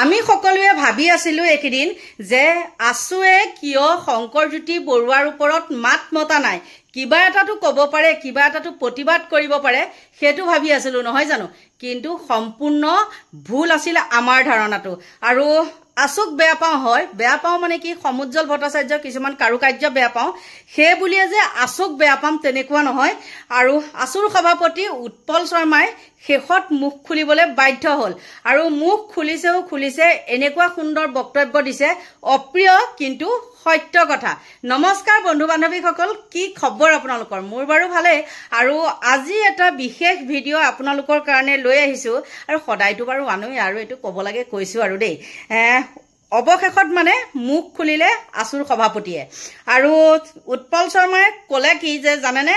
আমি সকলোৱে ভাবি আছিলো একেদিন যে আছুৱে কিয় শংকৰজ্যোতি বৰুৱাৰ ওপৰত মাত মতা নাই, কিবা এটাটো ক'ব পাৰে, কিবা এটাটো প্ৰতিবাদ কৰিব পাৰে, সেইটো ভাবি আছিলো নহয় জানো। কিন্তু সম্পূৰ্ণ ভুল আছিল আমাৰ ধাৰণাটো। আৰু আছুক বেয়া পাওঁ, হয় বেয়া পাওঁ মানে কি, সমুজ্জ্বল ভট্টাচাৰ্য কিছুমান কাৰুকাৰ্য বেয়া পাওঁ, সেই বুলিয়ে যে আছুক বেয়া পাম তেনেকুৱা নহয়। আৰু আছুৰ সভাপতি উৎপল শৰ্মাই শেষত মুখ খুলিবলৈ বাধ্য হ'ল, আৰু মুখ খুলিছে, এনেকুৱা সুন্দৰ বক্তব্য দিছে, অপ্ৰিয় কিন্তু সত্য কথা। নমস্কাৰ বন্ধু বান্ধৱীসকল, কি খবৰ আপোনালোকৰ? মোৰ বাৰু ভালেই। আৰু আজি এটা বিশেষ ভিডিঅ' আপোনালোকৰ কাৰণে লৈ আহিছোঁ, আৰু সদায়তো বাৰু আনোৱেই, আৰু এইটো ক'ব লাগে কৈছোঁ আৰু দেই। অৱশেষত মানে মুখ খুলিলে আছুৰ সভাপতিয়ে, আৰু উৎপল শৰ্মাই ক'লে কি যে জানেনে,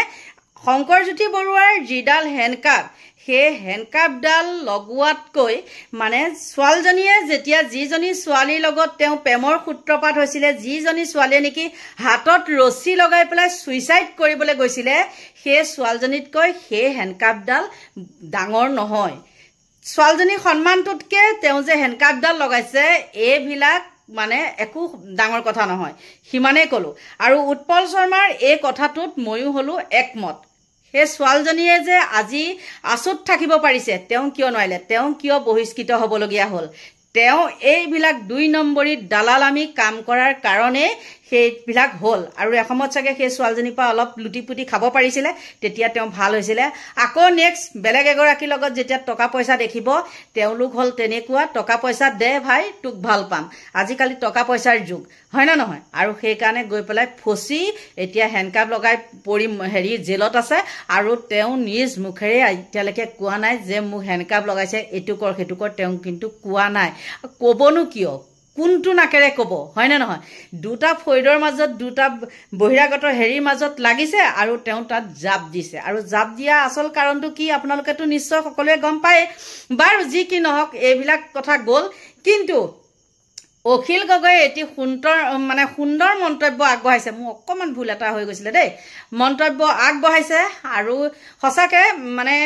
শংকৰজ্যোতি বৰুৱাৰ যিডাল হেণ্ডকাপ, সেই হেণ্ডকাপডাল লগোৱাতকৈ মানে ছোৱালীজনীয়ে যেতিয়া যিজনী ছোৱালীৰ লগত তেওঁ প্ৰেমৰ সূত্ৰপাত হৈছিলে, যিজনী ছোৱালীয়ে নেকি হাতত ৰছী লগাই পেলাই ছুইচাইড কৰিবলৈ গৈছিলে, সেই ছোৱালীজনীতকৈ সেই হেণ্ডকাপডাল ডাঙৰ নহয়। ছোৱালীজনীৰ সন্মানটোতকৈ তেওঁ যে হেণ্ডকাপডাল লগাইছে, এইবিলাক মানে একো ডাঙৰ কথা নহয়, সিমানেই ক'লোঁ। আৰু উৎপল শৰ্মাৰ এই কথাটোত ময়ো হ'লোঁ একমত। সেই ছোৱালীজনীয়ে যে আজি আছুত থাকিব পাৰিছে, তেওঁ কিয় নোৱাৰিলে, তেওঁ কিয় বহিষ্কৃত হ'বলগীয়া হ'ল? তেওঁ এইবিলাক ২ নম্বৰী দালালামি কাম কৰাৰ কাৰণে সেইবিলাক হ'ল। আৰু এসময়ত চাগে সেই ছোৱালীজনীৰ পৰা অলপ লুটি পুটি খাব পাৰিছিলে, তেতিয়া তেওঁ ভাল হৈছিলে। আকৌ নেক্সট বেলেগ এগৰাকীৰ লগত যেতিয়া টকা পইচা দেখিব, তেওঁলোক হ'ল তেনেকুৱা, টকা পইচা দে ভাই তোক ভাল পাম, আজিকালি টকা পইচাৰ যুগ, হয় নে নহয়? আৰু সেইকাৰণে গৈ পেলাই ফচি এতিয়া হেণ্ডকাপ লগাই জেলত আছে। আৰু তেওঁ নিজ মুখেৰে এতিয়ালৈকে কোৱা নাই যে মোক হেণ্ডকাপ লগাইছে, এইটো কৰ সেইটো কৰ, তেওঁ কিন্তু কোৱা নাই। ক'বনো কিয়, কোনটো নাকেৰে ক'ব, হয়নে নহয়? দুটা ফৈদৰ মাজত, দুটা বহিৰাগত মাজত লাগিছে, আৰু তেওঁ তাত জাপ দিছে। আৰু জাপ দিয়া আচল কাৰণটো কি আপোনালোকেতো নিশ্চয় সকলোৱে গম পায়। বাৰু যি কি নহওক, এইবিলাক কথা গ'ল। কিন্তু অখিল গগৈয়ে এটি সুন্দৰ মন্তব্য আগবঢ়াইছে। মোৰ অকণমান ভুল এটা হৈ গৈছিলে দেই, মন্তব্য আগবঢ়াইছে। আৰু সঁচাকৈ মানে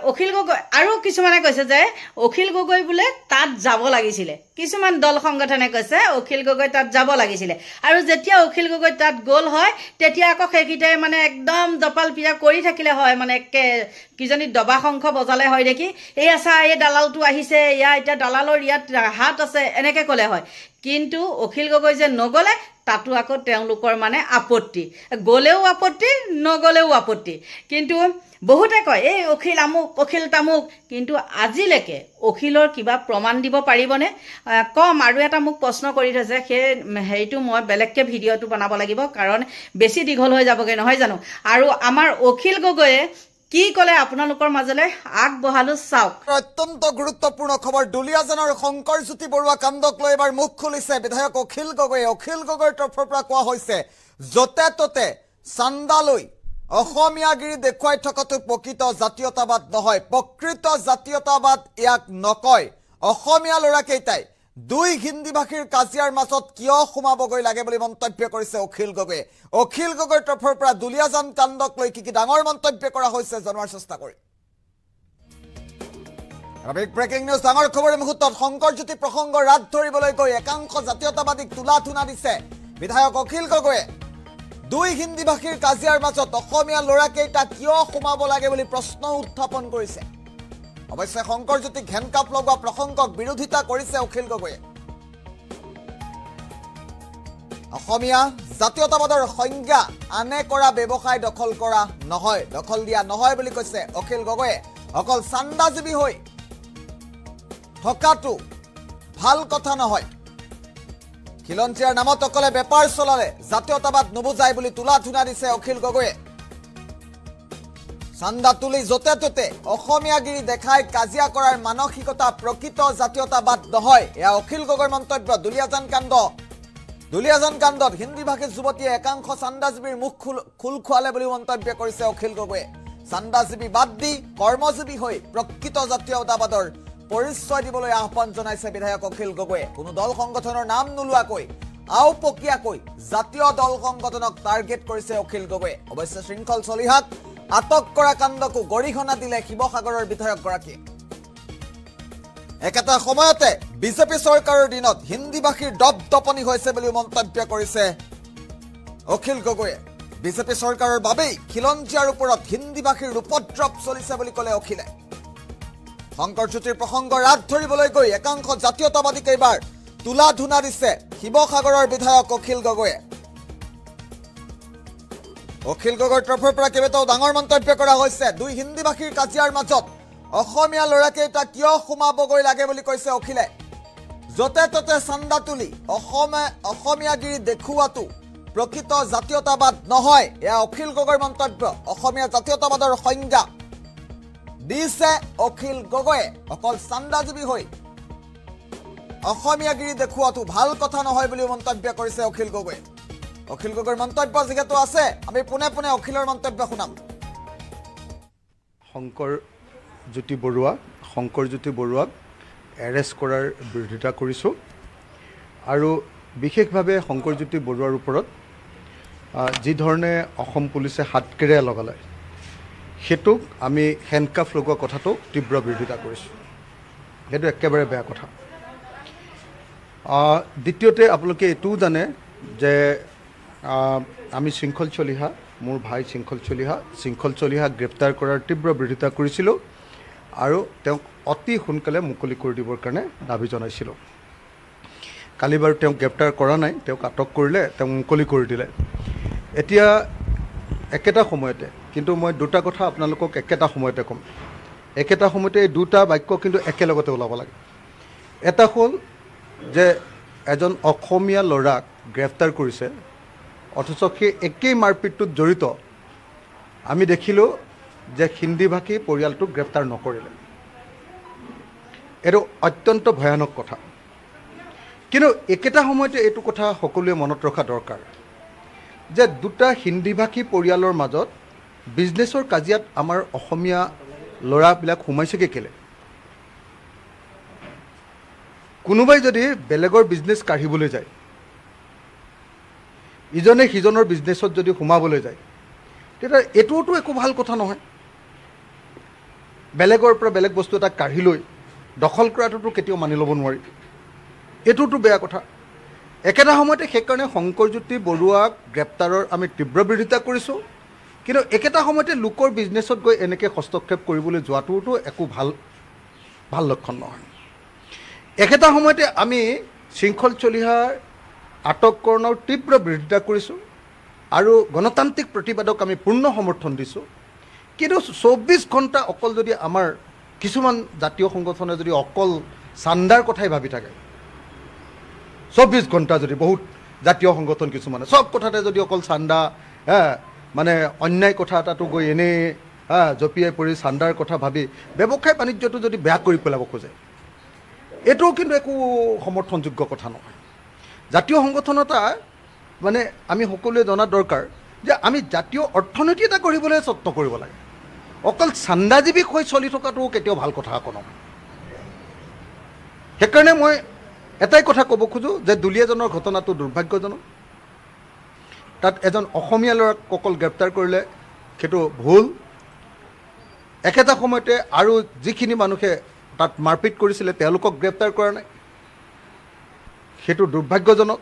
অখিল গগৈ, আৰু কিছুমানে কৈছে যে অখিল গগৈ বোলে তাত যাব লাগিছিলে, কিছুমান দল সংগঠনে কৈছে অখিল গগৈ তাত যাব লাগিছিলে। আৰু যেতিয়া অখিল গগৈ তাত গ'ল হয়, তেতিয়া আকৌ সেইকেইটাই মানে একদম জপাল পিয়া কৰি থাকিলে হয়, মানে কিজনী দবা শংখ বজালে হয় দেখি, এই আছা এই দালালটো আহিছে, এতিয়া দালালৰ ইয়াত হাত আছে, এনেকৈ ক'লে হয়। কিন্তু অখিল গগৈ যে নগ'লে, তাতো আকৌ তেওঁলোকৰ মানে আপত্তি, গ'লেও আপত্তি, নগ'লেও আপত্তি। কিন্তু বহুতে কয় এই অখিল আমুক, অখিল তামুক, কিন্তু আজিলৈকে অখিলৰ কিবা প্ৰমাণ দিব পাৰিবনে? কম। আৰু এটা মোক প্ৰশ্ন কৰি থৈছে, সেই হেৰিটো মই বেলেগকৈ ভিডিঅ'টো বনাব লাগিব, কাৰণ বেছি দীঘল হৈ যাবগৈ নহয় জানো। আৰু আমাৰ অখিল গগৈয়ে কি ক'লে আপোনালোকৰ মাজলৈ আগবঢ়ালো চাওক। অত্যন্ত গুৰুত্বপূৰ্ণ খবৰ, দুলীয়াজানৰ শংকৰজ্যোতি বৰুৱা কাণ্ডক লৈ এবাৰ মুখ খুলিছে বিধায়ক অখিল গগৈয়ে। অখিল গগৈৰ তৰফৰ পৰা কোৱা হৈছে, য'তে ত'তে চান্দা লৈ অসমীয়াগিৰি দেখুৱাই থকাটো প্ৰকৃত জাতীয়তাবাদ নহয়, প্ৰকৃত জাতীয়তাবাদ ইয়াক নকয়। অসমীয়া ল'ৰাকেইটাই ২ হিন্দী ভাষীৰ কাজিয়াৰ মাজত কিয় সোমাবগৈ লাগে বুলি মন্তব্য কৰিছে অখিল গগৈয়ে। অখিল গগৈৰ তৰফৰ পৰা দুলীয়াজান কাণ্ডক লৈ কি ডাঙৰ মন্তব্য কৰা হৈছে জনোৱাৰ চেষ্টা কৰি ব্ৰেকিং নিউজ, ডাঙৰ খবৰ এই মুহূৰ্তত। শংকৰজ্যোতি প্ৰসংগ ৰাত ধৰিবলৈ গৈ একাংশ জাতীয়তাবাদীক তোলা থুনা দিছে বিধায়ক অখিল গগৈয়ে। ২ হিন্দী ভাষীৰ কাজিয়াৰ মাজত অসমীয়া ল'ৰাকেইটা কিয় সোমাব লাগে বুলি প্ৰশ্ন উত্থাপন কৰিছে। অৱশ্যে শংকৰজ্যোতিক হেণ্ডকাপ লগোৱা প্ৰসংগক বিৰোধিতা কৰিছে অখিল গগৈয়ে। অসমীয়া জাতীয়তাবাদৰ সংজ্ঞা আনে কৰা ব্যৱসায় দখল কৰা নহয়, দখল দিয়া নহয় বুলি কৈছে অখিল গগৈয়ে। অকল চান্দাজীৱী হৈ থকাটো ভাল কথা নহয়, খিলঞ্জীয়াৰ নামত অকলে বেপাৰ চলালে জাতীয়তাবাদ নুবুজায় বুলি তোলা থুনা দিছে অখিল গগৈয়ে। চান্দা তুলি য'তে ত'তে অসমীয়াগিৰি দেখাই কাজিয়া কৰাৰ মানসিকতা প্ৰকৃত জাতীয়তাবাদ নহয়, এয়া অখিল গগৈৰ মন্তব্য। দুলীয়াজান কাণ্ডত হিন্দী ভাষী যুৱতীয়ে একাংশ চান্দাজীৱীৰ মুখ খোল খুৱালে বুলি মন্তব্য কৰিছে অখিল গগৈয়ে। চান্দাজীৱী বাদ দি কৰ্মজীৱী হৈ প্ৰকৃত জাতীয়তাবাদৰ পৰিচয় দিবলৈ আহ্বান জনাইছে বিধায়ক অখিল গগৈয়ে। কোনো দল সংগঠনৰ নাম নোলোৱাকৈ আওপকীয়াকৈ জাতীয় দল সংগঠনক টাৰ্গেট কৰিছে অখিল গগৈয়ে। অৱশ্যে শৃংখল চলিহাক আটক কৰা কাণ্ডকো গৰিহণা দিলে শিৱসাগৰৰ বিধায়কগৰাকীয়ে। একেটা সময়তে বিজেপি চৰকাৰৰ দিনত হিন্দীভাষীৰ দপদপনি হৈছে বুলি মন্তব্য কৰিছে অখিল গগৈয়ে। বিজেপি চৰকাৰৰ বাবেই খিলঞ্জীয়াৰ ওপৰত হিন্দীভাষীৰ উপদ্ৰৱ চলিছে বুলি ক'লে অখিলে। শংকৰজ্যোতিৰ প্ৰসংগ ৰাগ ধৰিবলৈ গৈ একাংশ জাতীয়তাবাদীক এইবাৰ তুলা ধুনা দিছে শিৱসাগৰৰ বিধায়ক অখিল গগৈয়ে। অখিল গগৈৰ তৰফৰ পৰা কেইবাটাও ডাঙৰ মন্তব্য কৰা হৈছে। দুই হিন্দীভাষীৰ কাজিয়াৰ মাজত অসমীয়া ল'ৰাকেইটা কিয় সোমাবগৈ লাগে বুলি কৈছে অখিলে। য'তে ত'তে চান্দা তুলি অসমীয়াগিৰি দেখুৱাটো প্ৰকৃত জাতীয়তাবাদ নহয়, এয়া অখিল গগৈৰ মন্তব্য। অসমীয়া জাতীয়তাবাদৰ সংজ্ঞা দিছে অখিল গগৈয়ে। অকল চান্দাজীৱী হৈ অসমীয়াগিৰি দেখুৱাটো ভাল কথা নহয় বুলি মন্তব্য কৰিছে অখিল গগৈয়ে। অখিল গগৈৰ মন্তব্য যিহেতু আছে, আমি পোনে পোনে অখিলৰ মন্তব্য শুনাম। শংকৰজ্যোতি বৰুৱাক এৰেষ্ট কৰাৰ বিৰোধিতা কৰিছোঁ আৰু বিশেষভাৱে শংকৰজ্যোতি বৰুৱাৰ ওপৰত যি ধৰণে অসম পুলিচে হাতকেৰেয়া লগালে সেইটোক আমি হেণ্ডকাফ লগোৱা কথাটোক তীব্ৰ বিৰোধিতা কৰিছোঁ। সেইটো একেবাৰে বেয়া কথা। দ্বিতীয়তে আপোনালোকে এইটোও জানে যে আমি শৃংখল চলিহা, মোৰ ভাই শৃংখল চলিহা গ্ৰেপ্তাৰ কৰাৰ তীব্ৰ বিৰোধিতা কৰিছিলোঁ আৰু তেওঁক অতি সোনকালে মুকলি কৰি দিবৰ কাৰণে দাবী জনাইছিলোঁ। কালি বাৰু তেওঁক গ্ৰেপ্তাৰ কৰা নাই, তেওঁক আটক কৰিলে, তেওঁক মুকলি কৰি দিলে। এতিয়া একেটা সময়তে কিন্তু মই দুটা কথা আপোনালোকক একেটা সময়তে ক'ম। একেটা সময়তে এই দুটা বাক্য কিন্তু একেলগতে ওলাব লাগে। এটা হ'ল যে এজন অসমীয়া ল'ৰাক গ্ৰেপ্তাৰ কৰিছে, অথচ সেই একেই মাৰপিটটোত জড়িত আমি দেখিলোঁ যে হিন্দীভাষী পৰিয়ালটোক গ্ৰেপ্তাৰ নকৰিলে। এইটো অত্যন্ত ভয়ানক কথা। কিন্তু একেটা সময়তে এইটো কথা সকলোৱে মনত ৰখা দৰকাৰ যে দুটা হিন্দীভাষী পৰিয়ালৰ মাজত বিজনেছৰ কাজিয়াত আমাৰ অসমীয়া ল'ৰাবিলাক সোমাইছেগৈ কেলে? কোনোবাই যদি বেলেগৰ বিজনেছ কাঢ়িবলৈ যায়, ইজনে সিজনৰ বিজনেছত যদি সোমাবলৈ যায়, তেতিয়া এইটোতো একো ভাল কথা নহয়। বেলেগৰ পৰা বেলেগ বস্তু এটা কাঢ়ি লৈ দখল কৰাটোতো কেতিয়াও মানি ল'ব নোৱাৰি। এইটোতো বেয়া কথা। একেটা সময়তে সেইকাৰণে শংকৰজ্যোতি বৰুৱাক গ্ৰেপ্তাৰৰ আমি তীব্ৰ বিৰোধিতা কৰিছোঁ। কিন্তু একেটা সময়তে লোকৰ বিজনেছত গৈ এনেকৈ হস্তক্ষেপ কৰিবলৈ যোৱাটোতো একো ভাল লক্ষণ নহয়। একেটা সময়তে আমি শৃংখল চলিহাৰ আটককৰণৰ তীব্ৰ বিৰোধিতা কৰিছোঁ আৰু গণতান্ত্ৰিক প্ৰতিবাদক আমি পূৰ্ণ সমৰ্থন দিছোঁ। কিন্তু 24 ঘণ্টা অকল যদি আমাৰ কিছুমান জাতীয় সংগঠনে যদি অকল চান্দাৰ কথাই ভাবি থাকে, 24 ঘণ্টা যদি বহুত জাতীয় সংগঠন কিছুমানে চব কথাতে যদি অকল চান্দা, মানে অন্যায় কথা এটাতো গৈ এনেই জঁপিয়াই পৰি চান্দাৰ কথা ভাবি ব্যৱসায় বাণিজ্যটো যদি বেয়া কৰি পেলাব খোজে, এইটোও কিন্তু একো সমৰ্থনযোগ্য কথা নহয়। জাতীয় সংগঠন এটা মানে আমি সকলোৱে জনা দৰকাৰ যে আমি জাতীয় অৰ্থনীতি এটা কৰিবলৈ যত্ন কৰিব লাগে। অকল চান্দাজীৱী হৈ চলি থকাটো কেতিয়াও ভাল কথা আকৌ নহয়। সেইকাৰণে মই এটাই কথা ক'ব খোজোঁ যে দুলীয়াজনৰ ঘটনাটো দুৰ্ভাগ্যজনক। তাত এজন অসমীয়া ল'ৰাক অকল গ্ৰেপ্তাৰ কৰিলে সেইটো ভুল। একেটা সময়তে আৰু যিখিনি মানুহে তাত মাৰপিট কৰিছিলে তেওঁলোকক গ্ৰেপ্তাৰ কৰা নাই, সেইটো দুৰ্ভাগ্যজনক।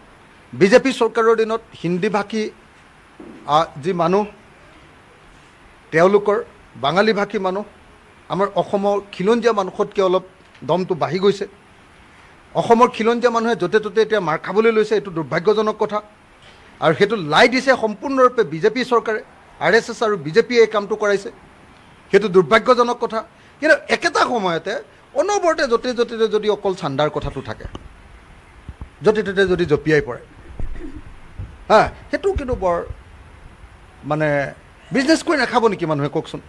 বিজেপি চৰকাৰৰ দিনত হিন্দীভাষী যি মানুহ, তেওঁলোকৰ বাঙালীভাষী মানুহ, আমাৰ অসমৰ খিলঞ্জীয়া মানুহতকৈ অলপ দমটো বাঢ়ি গৈছে। অসমৰ খিলঞ্জীয়া মানুহে য'তে ত'তে এতিয়া মাৰ খাবলৈ লৈছে, এইটো দুৰ্ভাগ্যজনক কথা। আৰু সেইটো লাই দিছে সম্পূৰ্ণৰূপে বিজেপি চৰকাৰে, RSS আৰু বিজেপিয়ে এই কামটো কৰাইছে, সেইটো দুৰ্ভাগ্যজনক কথা। কিন্তু একেটা সময়তে অনবৰতে য'তে য'তে যদি অকল চান্দাৰ কথাটো থাকে, য'তে ত'তে যদি জঁপিয়াই পৰে, সেইটো কিন্তু বৰ মানে বিজনেছ কৰি নাখাব নেকি মানুহে কওকচোন?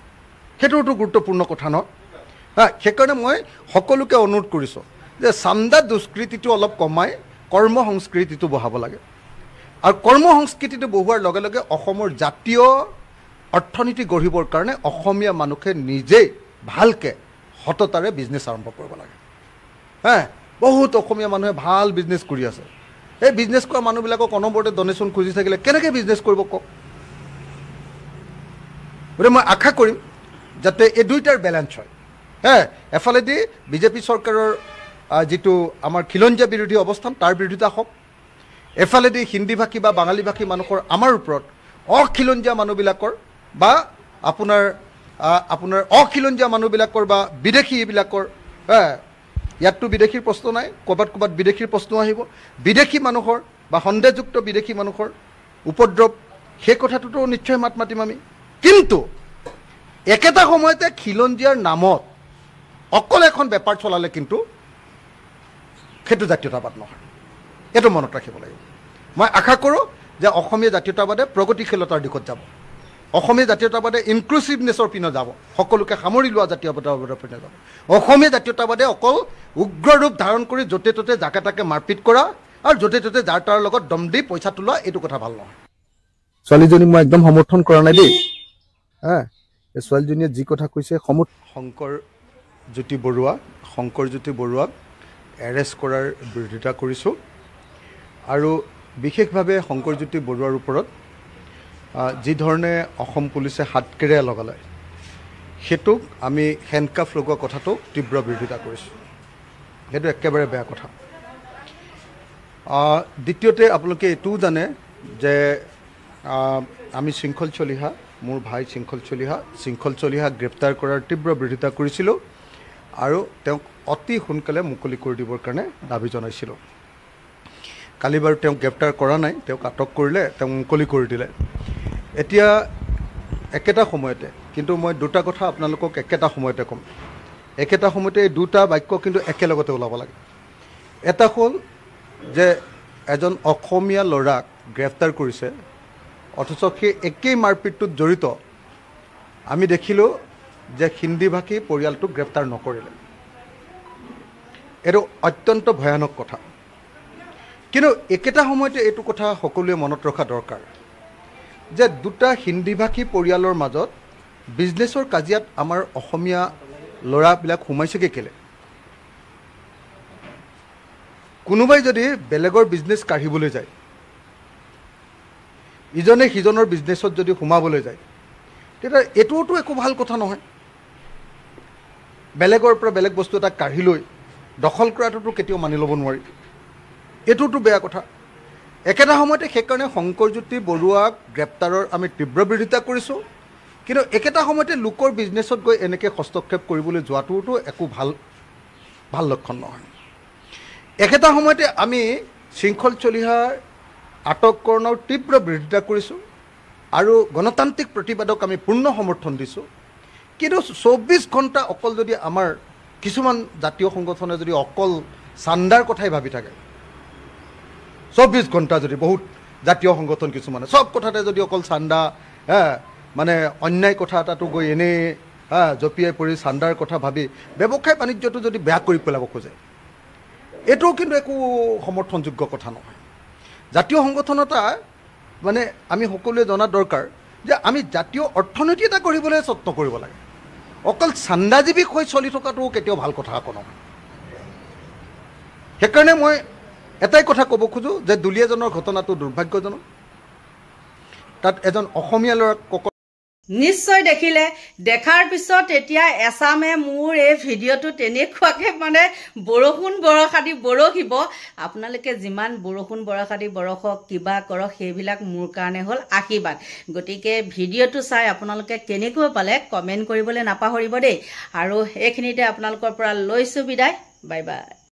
সেইটোতো গুৰুত্বপূৰ্ণ কথা নহয়। সেইকাৰণে মই সকলোকে অনুৰোধ কৰিছোঁ যে চান্দা দুষ্কৃতিটো অলপ কমাই কৰ্ম সংস্কৃতিটো বঢ়াব লাগে। আৰু কৰ্ম সংস্কৃতিটো বঢ়োৱাৰ লগে লগে অসমৰ জাতীয় অৰ্থনীতি গঢ়িবৰ কাৰণে অসমীয়া মানুহে নিজেই ভালকৈ সততাৰে বিজনেছ আৰম্ভ কৰিব লাগে। বহুত অসমীয়া মানুহে ভাল বিজনেছ কৰি আছে। এই বিজনেছ কৰা মানুহবিলাকক অনবৰতে ডনেশ্যন খুজি থাকিলে কেনেকৈ বিজনেছ কৰিব কওক? গতিকে মই আশা কৰিম যাতে এই দুইটাৰ বেলেঞ্চ হয়। এফালেদি বিজেপি চৰকাৰৰ যিটো আমাৰ খিলঞ্জীয়া বিৰোধী অৱস্থান তাৰ বিৰোধিতা হওক, এফালেদি হিন্দী ভাষী বা বাঙালী ভাষী মানুহৰ আমাৰ ওপৰত অখিলঞ্জীয়া মানুহবিলাকৰ বা আপোনাৰ অখিলঞ্জীয়া মানুহবিলাকৰ বা বিদেশী এইবিলাকৰ ইয়াততো বিদেশীৰ প্ৰশ্ন নাই, ক'ৰবাত বিদেশীৰ প্ৰশ্ন আহিব, বিদেশী মানুহৰ বা সন্দেহযুক্ত বিদেশী মানুহৰ উপদ্ৰৱ সেই কথাটোতো নিশ্চয় মাত মাতিম আমি। কিন্তু একেটা সময়তে খিলঞ্জীয়াৰ নামত অকল এখন বেপাৰ চলালে কিন্তু সেইটো জাতীয়তাবাদ নহয়, এইটো মনত ৰাখিব লাগিব। মই আশা কৰোঁ যে অসমীয়া জাতীয়তাবাদে প্ৰগতিশীলতাৰ দিশত যাব, অসমীয়া জাতীয়তাবাদে ইনক্লুচিভনেছৰ পিনে যাব, সকলোকে সামৰি লোৱা জাতীয়তাবাদৰ পিনে যাব। অসমীয়া জাতীয়তাবাদে অকল উগ্ৰ ৰূপ ধাৰণ কৰি য'তে ত'তে যাকে তাকে মাৰপিট কৰা আৰু য'তে ত'তে যাৰ তাৰ লগত দম দি পইচা তোলা এইটো কথা ভাল নহয়। ছোৱালীজনীক মই একদম সমৰ্থন কৰা নাই দেই, এই ছোৱালীজনীয়ে যি কথা কৈছে শংকৰজ্যোতি বৰুৱাক এৰেষ্ট কৰাৰ বিৰোধিতা কৰিছোঁ আৰু বিশেষভাৱে শংকৰজ্যোতি বৰুৱাৰ ওপৰত যি ধৰণে অসম পুলিচে হাতকেৰেয়া লগালে সেইটোক আমি হেণ্ডকাফ লগোৱা কথাটোক তীব্ৰ বিৰোধিতা কৰিছোঁ। সেইটো একেবাৰে বেয়া কথা। দ্বিতীয়তে আপোনালোকে এইটোও জানে যে আমি শৃংখল চলিহা, মোৰ ভাই শৃংখল চলিহাক গ্ৰেপ্তাৰ কৰাৰ তীব্ৰ বিৰোধিতা কৰিছিলোঁ আৰু তেওঁক অতি সোনকালে মুকলি কৰি দিবৰ কাৰণে দাবী জনাইছিলোঁ। কালি বাৰু তেওঁক গ্ৰেপ্তাৰ কৰা নাই, তেওঁক আটক কৰিলে, তেওঁক মুকলি কৰি দিলে। এতিয়া একেটা সময়তে কিন্তু মই দুটা কথা আপোনালোকক একেটা সময়তে ক'ম, একেটা সময়তে এই দুটা বাক্য কিন্তু একেলগতে ওলাব লাগে। এটা হ'ল যে এজন অসমীয়া ল'ৰাক গ্ৰেপ্তাৰ কৰিছে, অথচ সেই একেই মাৰপিটটোত জড়িত আমি দেখিলোঁ যে হিন্দী ভাষী পৰিয়ালটোক গ্ৰেপ্তাৰ নকৰিলে। এইটো অত্যন্ত ভয়ানক কথা। কিন্তু একেটা সময়তে এইটো কথা সকলোৱে মনত ৰখা দৰকাৰ যে দুটা হিন্দী ভাষী পৰিয়ালৰ মাজত বিজনেছৰ কাজিয়াত আমাৰ অসমীয়া ল'ৰাবিলাক সোমাইছেগৈ কেলে? কোনোবাই যদি বেলেগৰ বিজনেছ কাঢ়িবলৈ যায়, ইজনে সিজনৰ বিজনেছত যদি সোমাবলৈ যায়, তেতিয়া এইটোতো একো ভাল কথা নহয়। বেলেগৰ পৰা বেলেগ বস্তু এটা কাঢ়ি লৈ দখল কৰাটোতো কেতিয়াও মানি ল'ব নোৱাৰি, এইটোতো বেয়া কথা। একেটা সময়তে সেইকাৰণে শংকৰজ্যোতি বৰুৱাক গ্ৰেপ্তাৰৰ আমি তীব্ৰ বিৰোধিতা কৰিছোঁ। কিন্তু একেটা সময়তে লোকৰ বিজনেছত গৈ এনেকৈ হস্তক্ষেপ কৰিবলৈ যোৱাটোতো একো ভাল লক্ষণ নহয়। একেটা সময়তে আমি শৃংখল চলিহাৰ আটককৰণৰ তীব্ৰ বিৰোধিতা কৰিছোঁ আৰু গণতান্ত্ৰিক প্ৰতিবাদক আমি পূৰ্ণ সমৰ্থন দিছোঁ। কিন্তু 24 ঘণ্টা অকল যদি আমাৰ কিছুমান জাতীয় সংগঠনে যদি অকল চান্দাৰ কথাই ভাবি থাকে, 24 ঘণ্টা যদি বহুত জাতীয় সংগঠন কিছুমানে চব কথাতে যদি অকল চান্দা মানে অন্যায় কথা এটাতো গৈ এনেই জঁপিয়াই পৰি চান্দাৰ কথা ভাবি ব্যৱসায় বাণিজ্যটো যদি বেয়া কৰি পেলাব খোজে, এইটোও কিন্তু একো সমৰ্থনযোগ্য কথা নহয়। জাতীয় সংগঠন এটা মানে আমি সকলোৱে জনা দৰকাৰ যে আমি জাতীয় অৰ্থনীতি এটা কৰিবলৈ যত্ন কৰিব লাগে, অকল চান্দাজীৱী হৈ চলি থকাটো কেতিয়াও ভাল কথা আকৌ নহয়। সেইকাৰণে মই এটাই কথা ক'ব খোজোঁ যে দুলীয়াজনৰ ঘটনাটো দুৰ্ভাগ্যজনক। তাত এজন অসমীয়া ল'ৰাক নিশ্চয় দেখিলে, দেখাৰ পিছত এতিয়া এছামে মোৰ এই ভিডিঅ'টো তেনেকুৱাকৈ মানে বৰষুণ বৰষা দি বৰষিব। আপোনালোকে যিমান বৰষুণ বৰষা দি বৰষক কিবা কৰক, সেইবিলাক মোৰ কাৰণে হ'ল আশীৰ্বাদ। গতিকে ভিডিঅ'টো চাই আপোনালোকে কেনেকৈ পালে কমেণ্ট কৰিবলৈ নাপাহৰিব দেই। আৰু এইখিনিতে আপোনালোকৰ পৰা লৈছোঁ বিদায়, বাই বাই।